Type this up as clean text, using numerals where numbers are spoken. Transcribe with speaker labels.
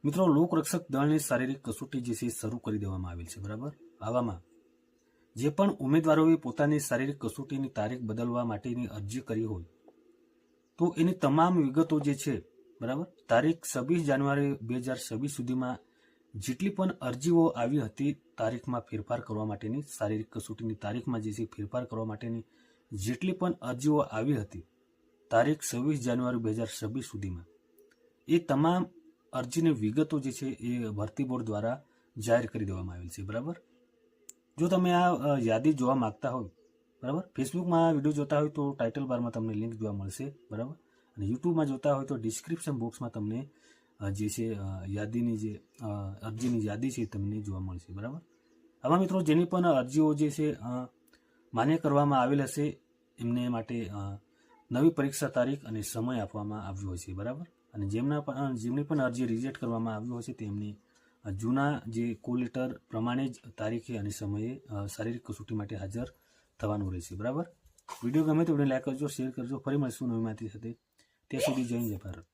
Speaker 1: મિત્રો, લોકરક્ષક દળની શારીરિક કસોટી જે છે એ શરૂ કરી દેવામાં આવેલ છે, બરાબર। આવામાં જે પણ ઉમેદવારોએ પોતાની શારીરિક કસોટીની તારીખ બદલવા માટેની અરજી કરી હોય તો એની તમામ વિગતો જે છે, બરાબર, તારીખ 26 જાન્યુઆરી 2026 સુધીમાં જેટલી પણ અરજીઓ આવી હતી તારીખમાં ફેરફાર કરવા માટેની, શારીરિક કસોટીની તારીખમાં જે છે ફેરફાર કરવા માટેની જેટલી પણ અરજીઓ આવી હતી તારીખ 26 જાન્યુઆરી 2026 સુધીમાં, એ તમામ અરજીની વિગતો જે છે એ ભરતી બોર્ડ દ્વારા જાહેર કરી દેવામાં આવેલ છે, બરાબર। જો તમે આ યાદી જોવા માંગતા હોય, બરાબર, ફેસબુકમાં આ વિડીયો જોતા હોય તો ટાઇટલ બારમાં તમને લિંક જોવા મળશે, બરાબર, અને યુટ્યુબમાં જોતા હોય તો ડિસ્ક્રિપ્શન બોક્સમાં તમને જે છે યાદીની જે અરજીની યાદી છે તમને જોવા મળશે, બરાબર। આમાં મિત્રો જેની પણ અરજીઓ જે છે માન્ય કરવામાં આવેલ હશે એમને માટે નવી પરીક્ષા તારીખ અને સમય આપવામાં આવ્યો હશે, બરાબર, અને જેમની પણ અરજી રિજેક્ટ કરવામાં આવ્યું હશે તેમને જૂના જે કોલ લેટર પ્રમાણે જ તારીખે અને સમયે શારીરિક કસોટી માટે હાજર થવાનું રહેશે, બરાબર। વિડીયો ગમે તો વિડીયો લાઈક કરજો, શેર કરજો, ફરી મળીશું નવી માહિતી સાથે। ત્યાં સુધી જય હિન્દ, જય ભારત।